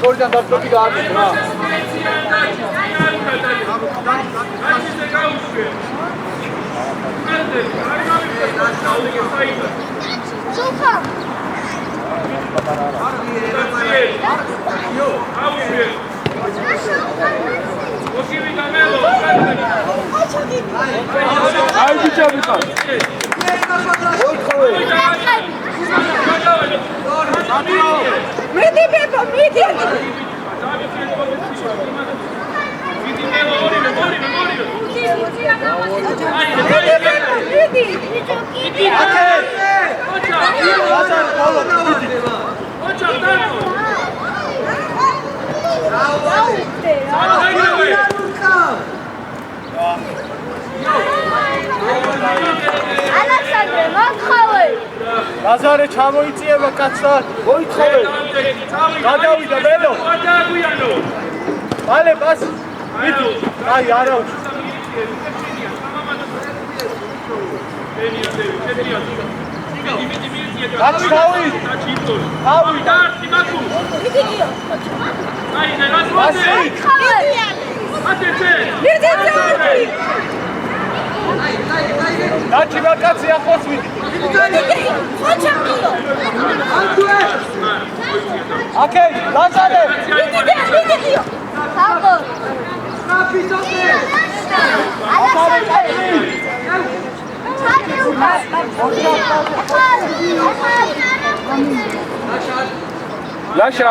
შორიდან დაწყვეტი გააკეთა. Ai biçami kan. Midi bebo, midi. ალექსანდრე, მოთხოვე. ლაზარე ჩამოიწიება კაცსა, მოითხოვე. გადავიდა მელო. მალე ბას. მიდი. აი არა უშ. Aç kavi. Kavi. მიდი გიო. აი, ნაზვაზე. ატეთე. მიდი წავიდი. დაჩი ბაკაცი ახლოს მიდი. ხოჩა გიო. აკეი, ლაზარე. მიდი გიო. საღო. ტრაფიცოზე. ალექსანდრე. ლაშა.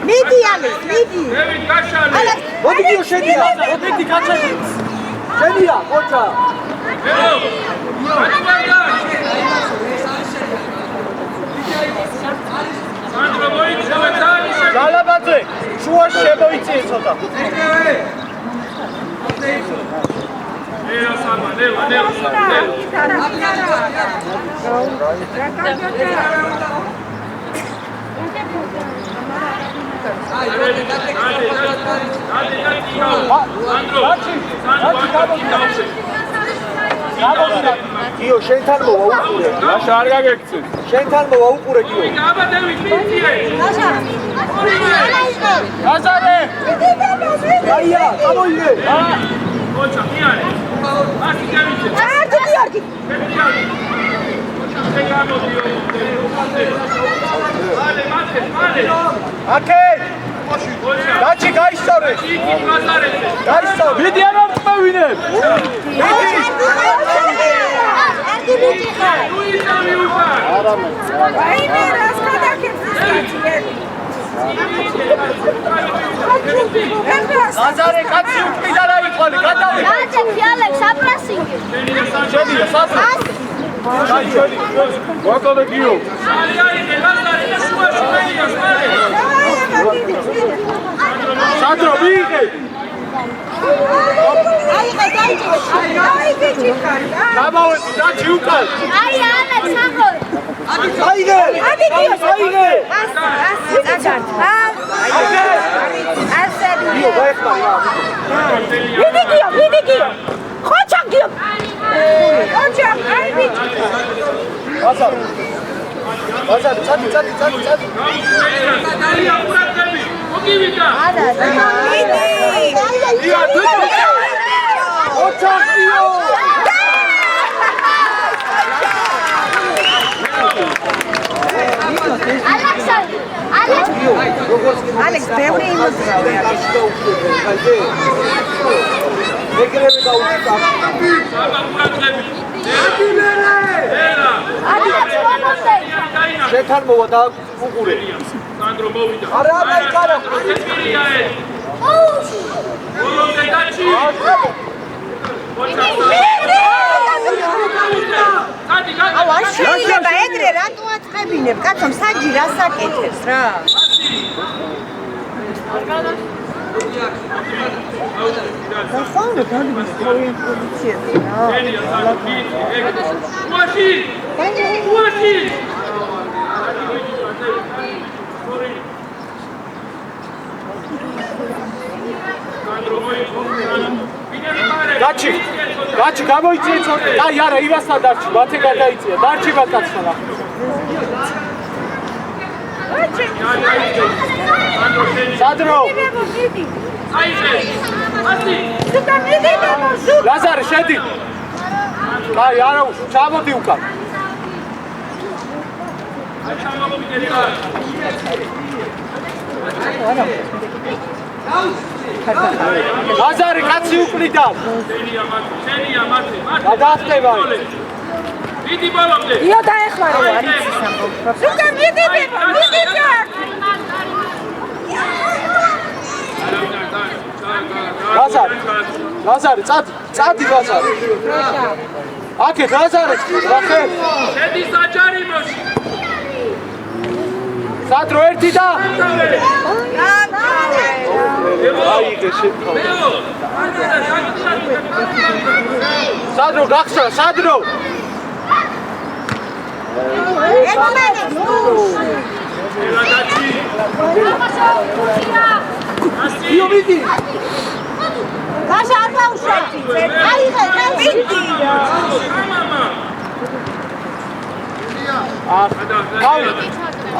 მიდი ალეს, მიდი. მოდი გიო შედია, მოდი კაცები. შედია, ხოჩა. გალაბაძე, შუა შემოიწიე ცოტა. გიო შენთან მოვა უყურე. ლაშა არ გაგექცე. შენთან მოვა უყურე გიო. ლაზარე. აია, გამოიგე. ოჩა, მიარე. ასი გავიწე. არდი გიორგი. აკეი. დაჩი გაისწორე. გაისწორე. მიდი არ ამწევინებ. არდი მიდი ხარ. ნუ იცავი უკან. აიმე რას გადაკეთეს? ლაზარე კაცი უკმიდა რა იყვალი გადავე გაძები ალექს აპრასინგი. შედია საფრთხე აი შენი ვაკოდე გიო სანდრო ვიღე გამოვედი დაჩი უკან აი ალექს აღორ. აიღე აიღე გიო გაიხმარი რა ვიდიგიო ხოჩაგიო ხოჩაგ აი ბიჭი ბაზარ წადი ალექს ბევრი იმოძრავე ეგრევე გაუწევ შეთან მოვა და უყურე სანდრო მოვიდა არა მაიკარა აუ არ შეიძლება ეგრე რატო აწყებინებ კაცო საჯი რას აკეთებს რა გაჩი გამოიწიე ცოტა აი არა ივასთან დარჩი მათე გადაიწია დარჩი ბატაცნა რა სადრო ლაზარე შედი აი არა ჩამოდი უკან ლაზარე კაცი უკვლიდა გადაახტება დიდი ბოლომდე ია დაეხმარო არის სუკა მიდი ლაზარე წადი ლაზარე აკეთ ლაზარე რახე შედის აჯარიმოში სადრო ერთი და აიღე შეთავ სადრო გახსნა სადრო იო მიდი გაშა არ დაუშვეთი აიღე მიდი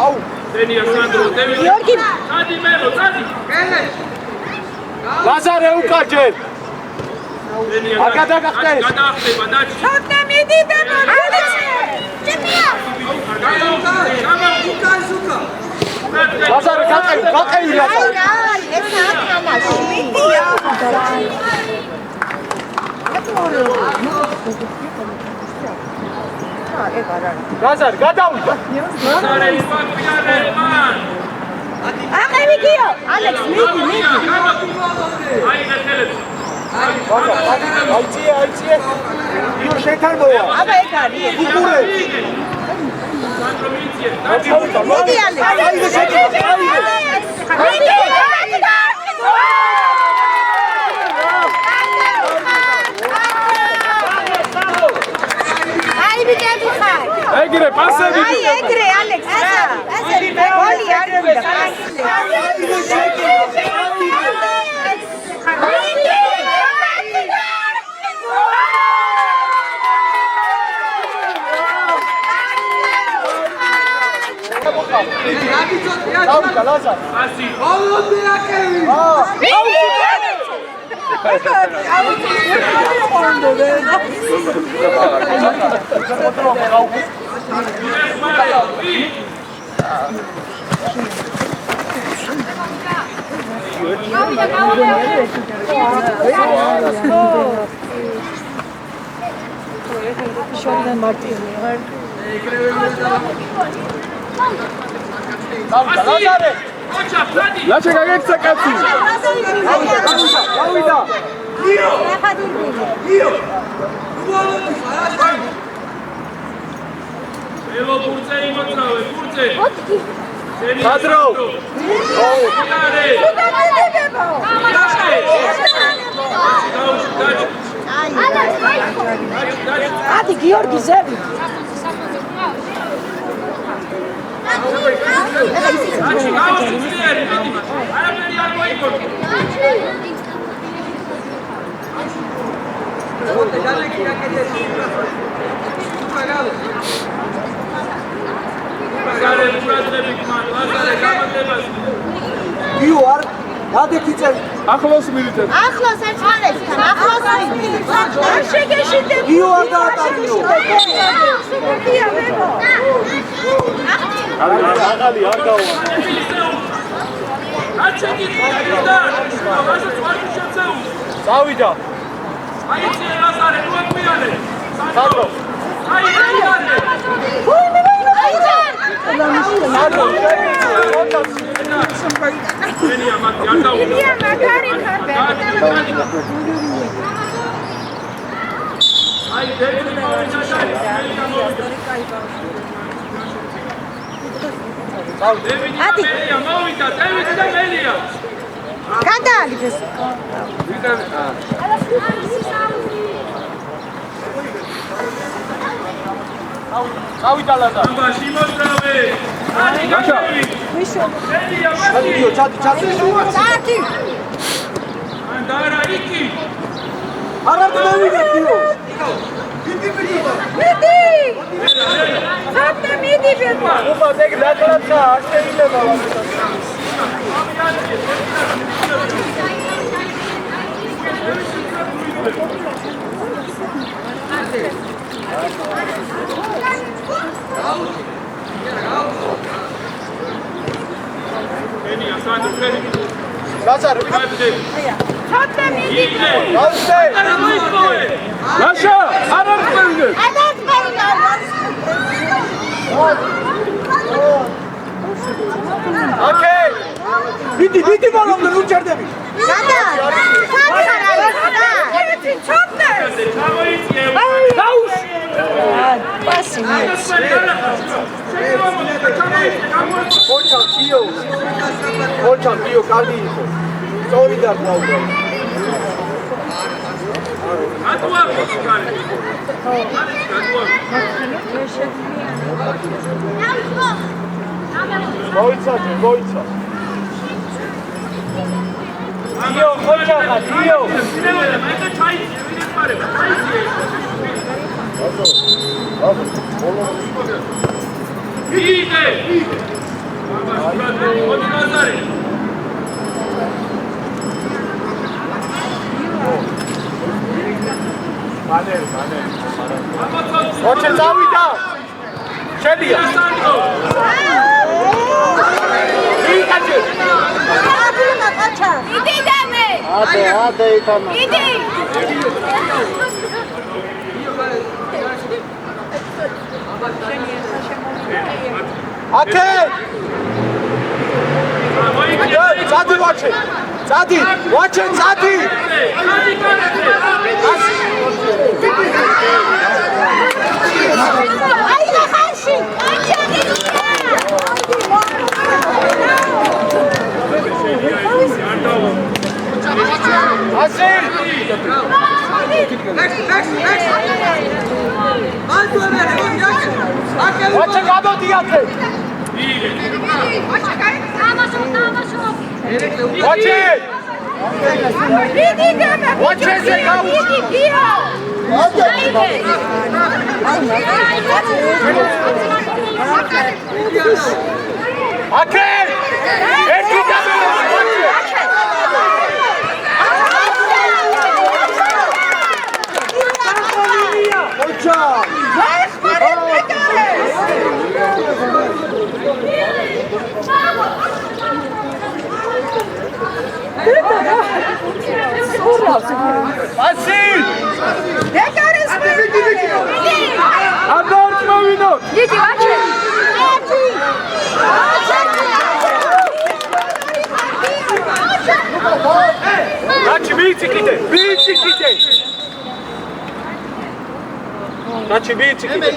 აუ დენია სანდრო დევი გიორგი წადი მელო წადი ლაზარე უკაჯერ დენია არ გადაგახტეს გადაახტება დაჩი ხოთე მიდი და ჭეპია ლაზარე გაყევი ლაზარე რა ეს ათამაში მიდია ლაზარე გადავიდა ლაზარე იფაკიარე მან აყევი გიო ალექს მიდი აი ნახელებს აიწიე იო შეთან მოვა აბა ეგ არის უყურე სანდრო მიიწიე მიდი ალექს მიდი აი ბიჭები ხარ ეგრე პასები აი ეგრე ალექს რა ესე გოლი არ უნდა დავიდა ლაზარე ასი აუ ლაზარე ოჩა ფადი ლაშა გაგექცა კაცი გავიდა ელო ბურწე იმოძრავე ბურწე ბადრო არე ადი გიორგი ზევი აჩი გავუსწიერი არაფერი არ მოიგონი გარე ბრაზები გმან ლაზარე გამანდებას გიوار გადეკიცე ახლოს მივიდეთ ახლოს ერთმანეთთან ახლოს მივიდეთ შეგეშიდე გიوار დაატარიო აღალი არ გავა აჩეგი და რასაც ვარ შეცეუ წავიდა აი ცე ლაზარე მოაკვიანე ბადრო აი აიარე ენია მათი არ დაუ ენია მაგარი ხარბე აი დედი მოვიჩაშარი ენია მოვიდა ენია მოვიდა დევიდი და ენია გადაალიფეს წავიდა ლაზა ამაში მოძრავე აი გაშა ენია მათი ჩადი საათი ანდარა იქი არ მოვიდა გიო მიდი ხატე მიდი ბება უბა ეგ ლაკრაცა არ შეიძლება ენია სანდრო ფერი ლაზარ ხატე ხატე მიდი გავსე არა მოიწოვე ლაშა არ მოვიდა ადაც მოვიდა ოკეი მიდი ბოლომდე ნუ ჩერდები გადა საათი ხარა ჩოპტე ჩამოიწიე დაუს პასი ოჩან გიო კარგი იყო სწორი და ბლაუზა ატუა ფიქარი მოიცა გიო ოჩახა გიო ნეოდა მე ჩაიწი ვინე პარება ჩაიწი იდე მოდი ლაზარე მანერი ოჩე წავიდა შედია იკაჩე იდი დამე ადე იტანა იდი აკე წადი ვაჩე წადი აი ხანში ასე ვაჩე გადოდიათე ვაჩე იდი დამე ვაჩეზე გაუ იდი გიო აკე ერთი გამელა ოჩა ასი დეკარის აბორტ მოვიდო დიდი ვაჩე ერთი კაცი ვიცი კიდე.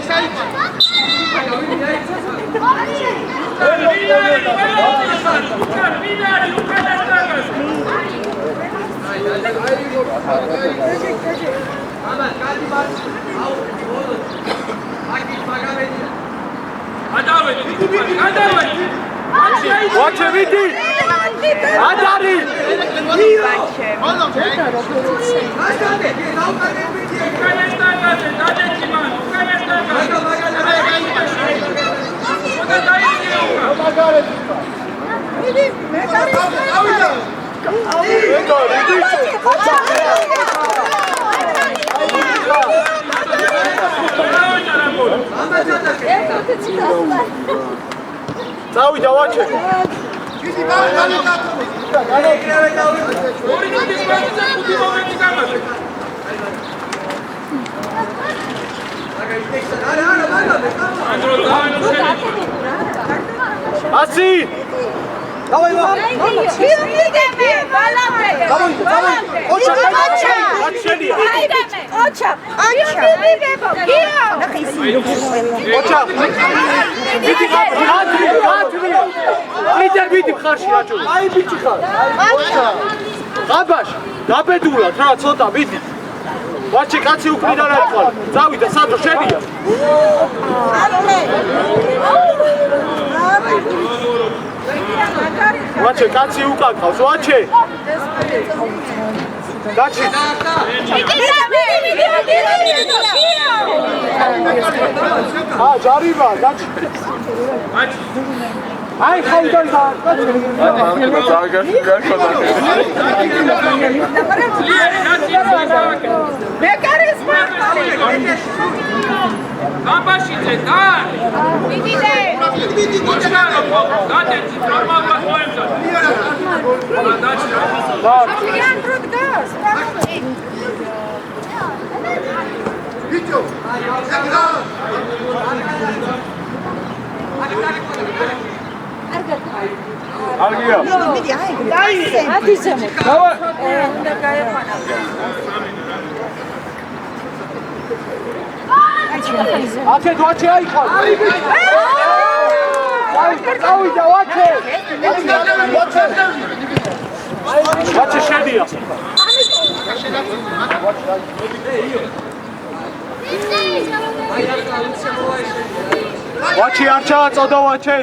Watch it, Viti! Adari! Წავიდა ვაჩე. Asi! Давай, давай. Ocha, ლიდერ ვიდი ხარში რაჭო. აი ბიჭი ხარ. გაბაშ, დაბედულად რა ცოტა ვიდი. ვაჩი კაცი უკრიდან არ ხარ. წავიდა სადო შენია. ვაჩე კაცი უკაკავს, ვაჩე. დაჩი. ჯარიბა, დაჩი. აი ხაუდან და Ambashidze, da! Vidite! Počkano, date ci normalno poemza. Da. Vidio! Argia. მიდი აი დაიზე ადიზე დავა. უნდა გაეყვანა აკეთ ვაჩე აიხარ. წავიდა ვაჩე. ვაჩე შედია. ვაჩი არ ჩააწოდა ვაჩე.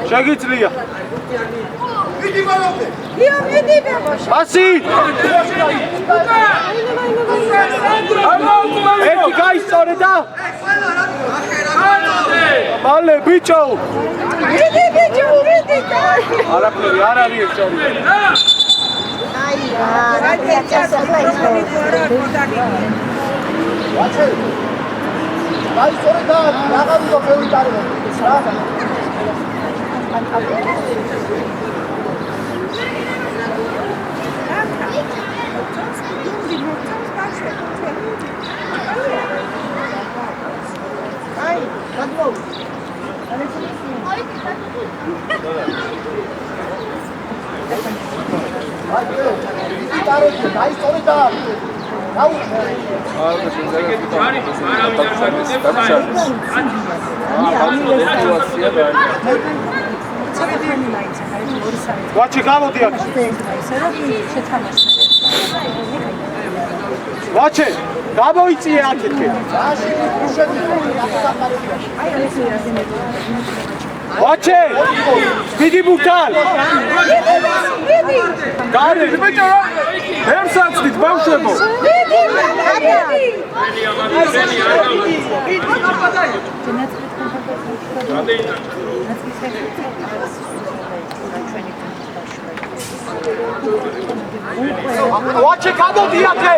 შეგიძლია. Vidio malopte! Asi! ერთი გაისწორე და მალე ბიჭო! არაფერი არ არის ეჭორი. აი რა გეჭასა ვაჩე! გაისწორე და რაღაცა ბევრი ტარება. რა? აი გადმო ვაჩი გამოდი აქ. ვაჩე, გამოიწიე აქეთკენ. ვაჩე, მიდი მუქთან. გარე, ბიჭო, ერთსაცდით ბავშვებო. ვაჩე, გამოდი აქე.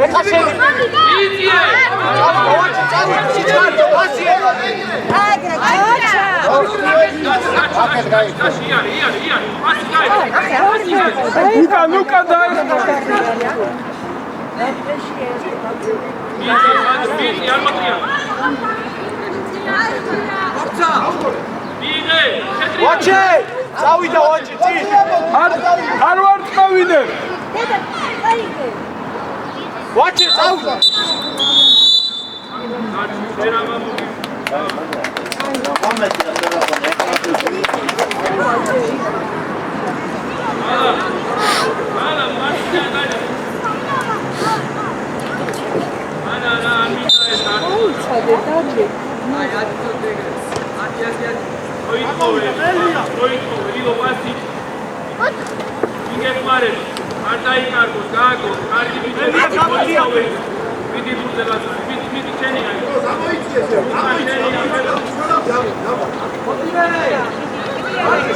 ეხა შენი. Nuka daj! Vaçe! Zavida vaçe! Har var tkavide! Vaçe zavida!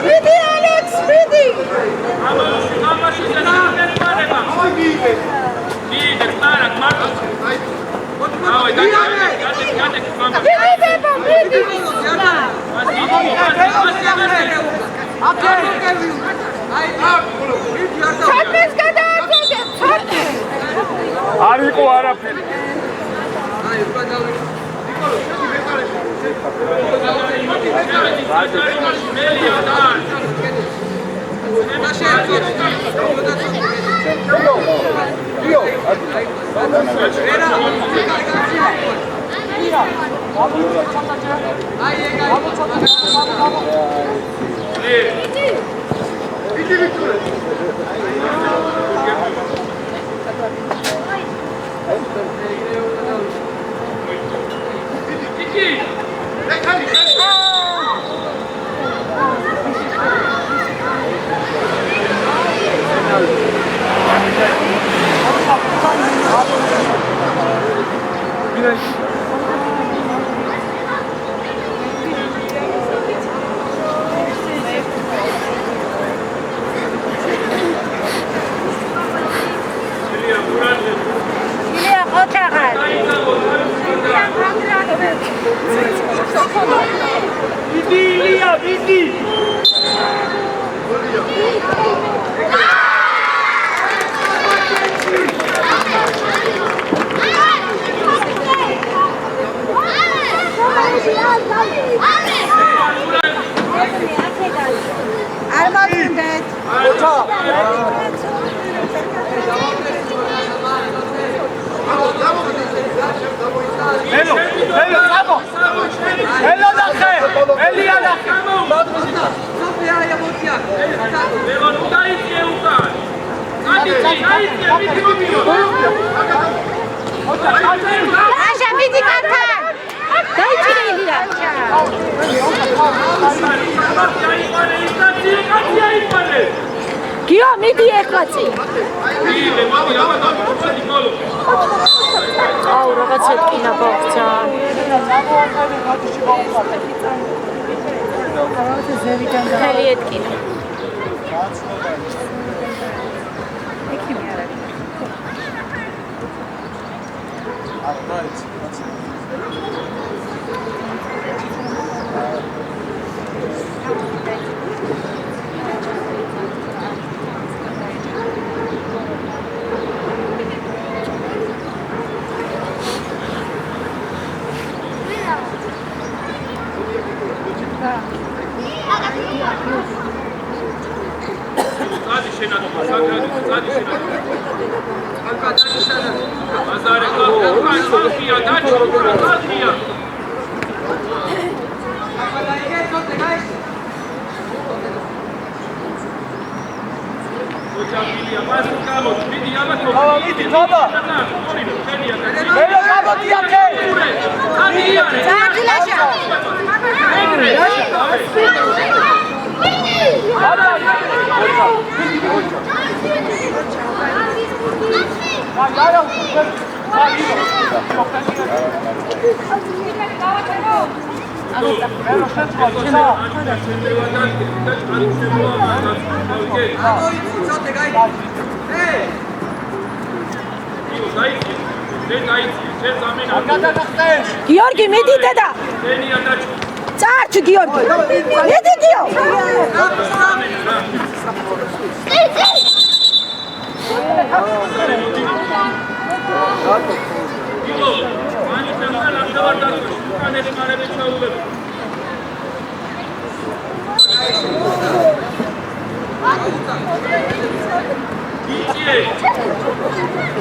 მიდი ალექს, მიდი! ჩათმეს გადააწოდეთ, ჩათმეს! არ იყო არაფერი. არ მოგინდეთ. ელო, წამო. ელო დახე. ელია დახე. აშა მიდი კათან. დაიჭირე ელია. გიო მიდი ეხლაცი. აუ რაღაც ეთკინა ბოქცა. ხელი ეთკინა. გიორგი მიდი დედა წარჩ გიორგი მიდი გიო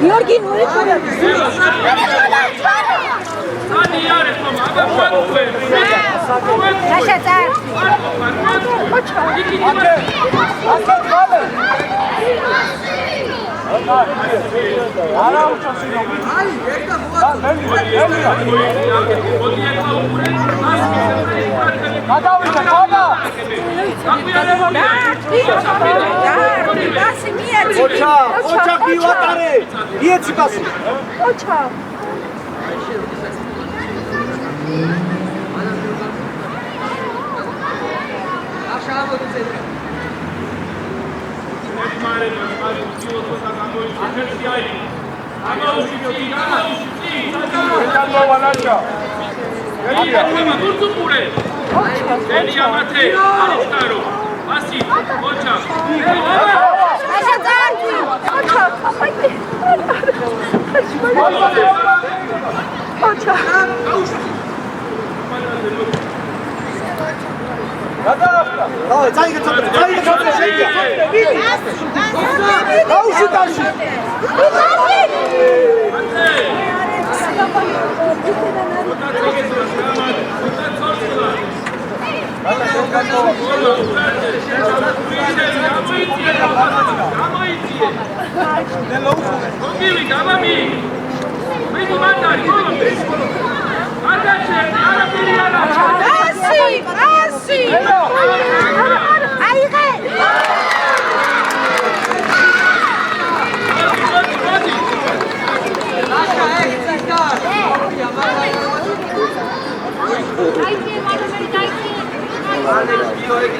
გიორგი ნუ ოჩა გივატარე იეციკასი ოჩა давай წაიგე შეიძლება აუში დაში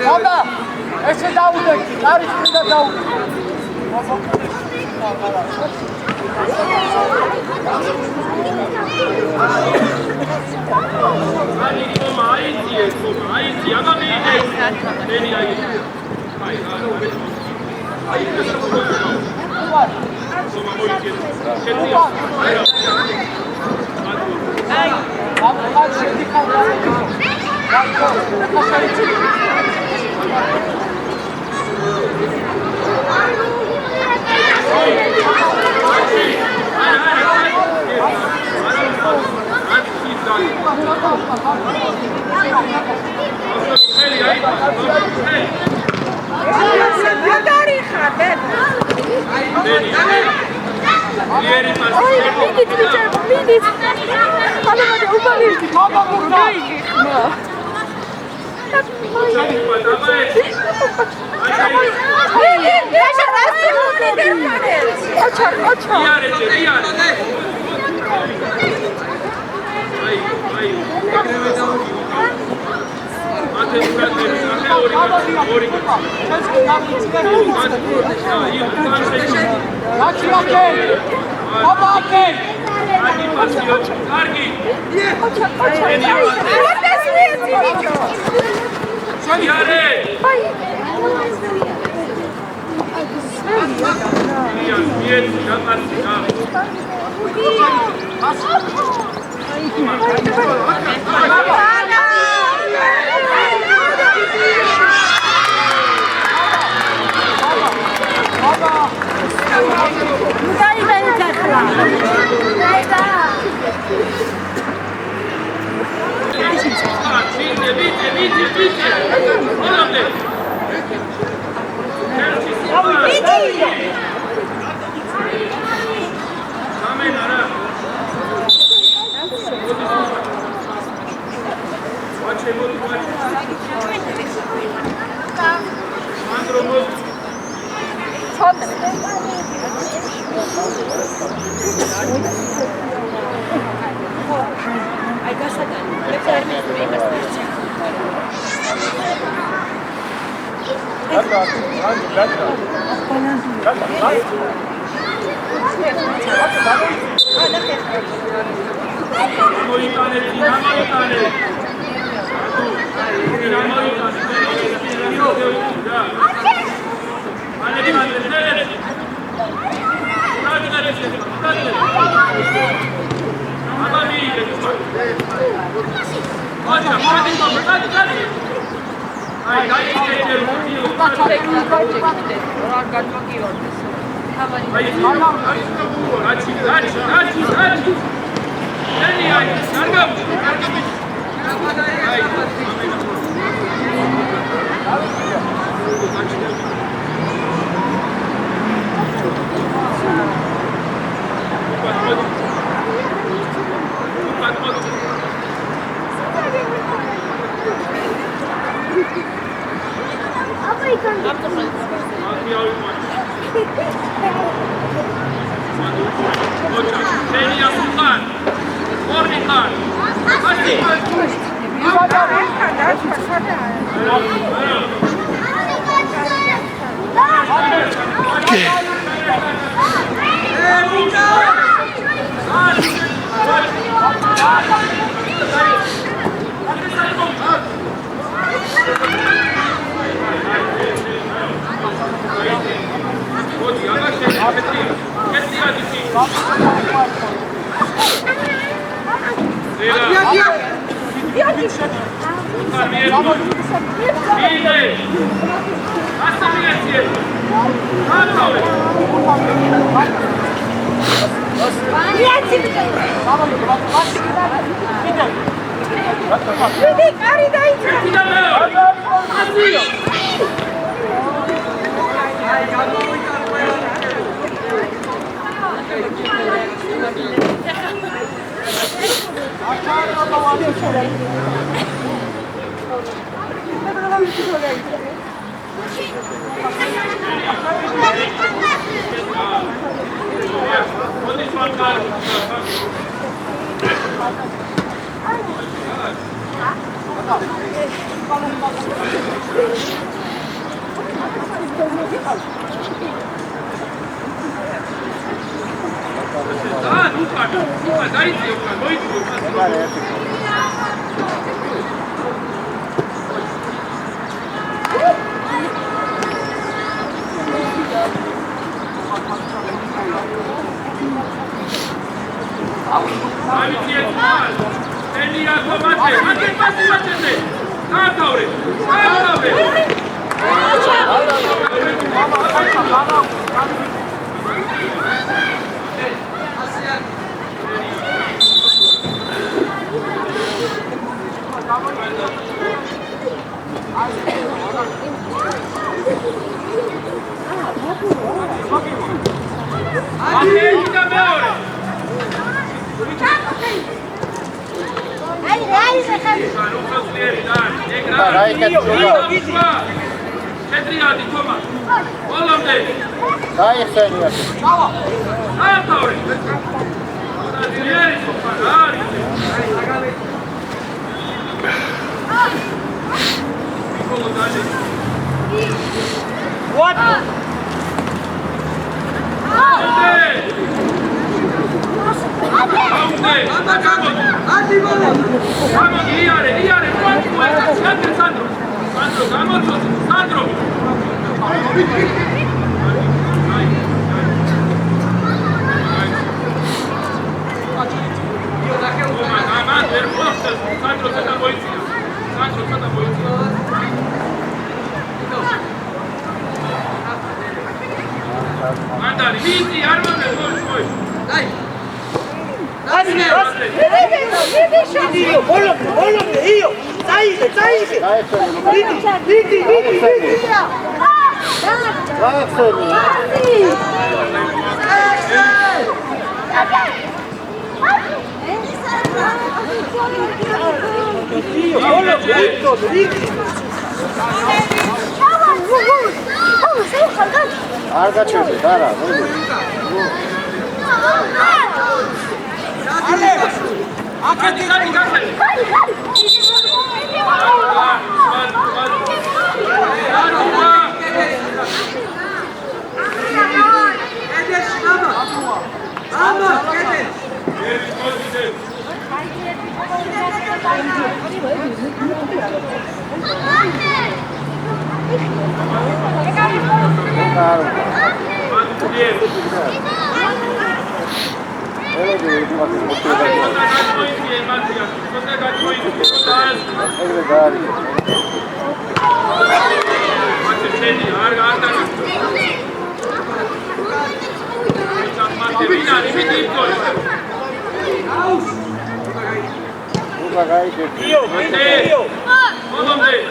ხოდა ესე დაუდექი არის წინდა დაუდექი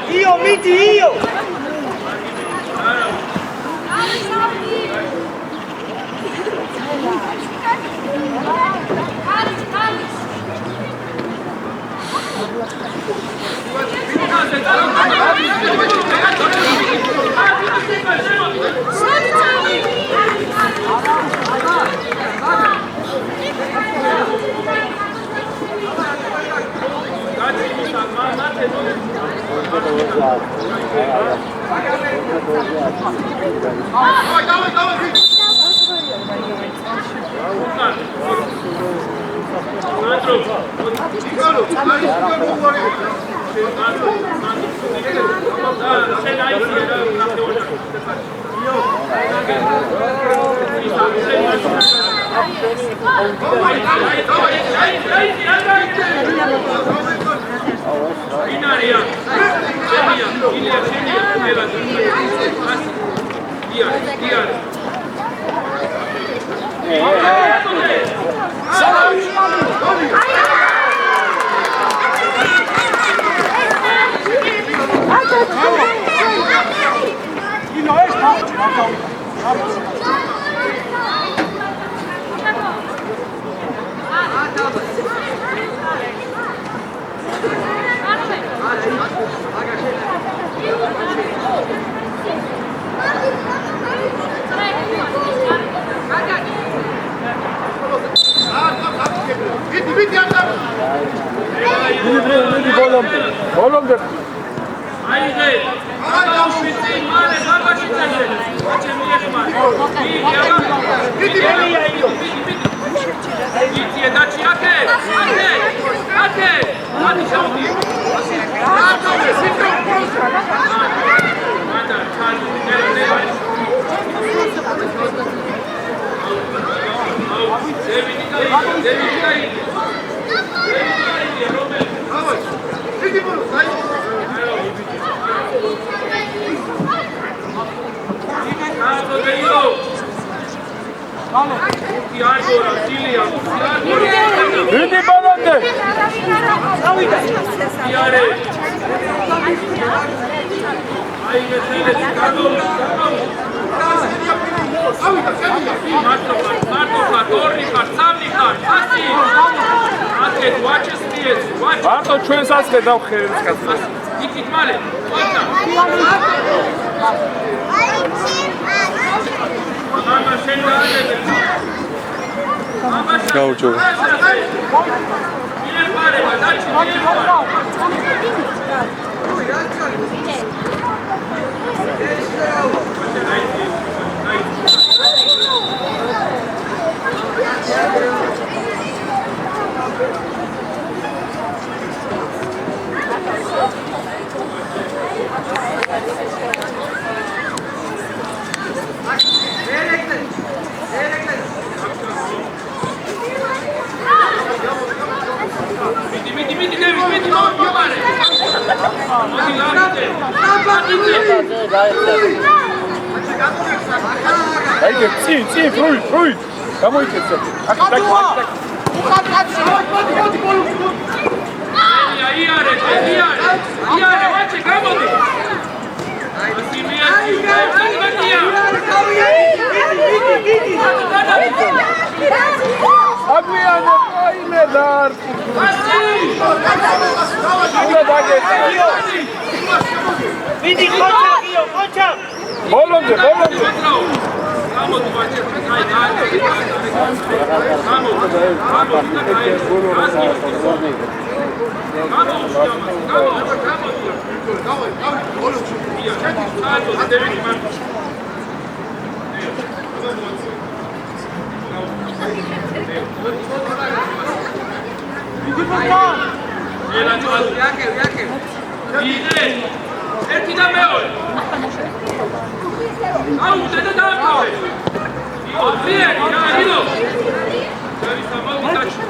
Io, miti, io! მარტო ჩვენს ასლე დავხერეთ კაცო. იქით მალე. მამა შენ დააგებე. გაუჭო. მილე პარება დაჩი მილე პარება. Dajcie, cy, prój! Hamujcie się. Iare, macie, gamody! Agujane, fajne dar! Vidi, kończę! Bolądzie! ერთი და მეორე. აუ, დედა დააკავე. იო, ძიერი, რა, იო. ძიერი სამოვიდაჩი.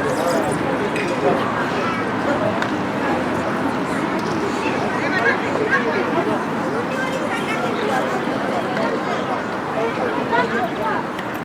Yeah.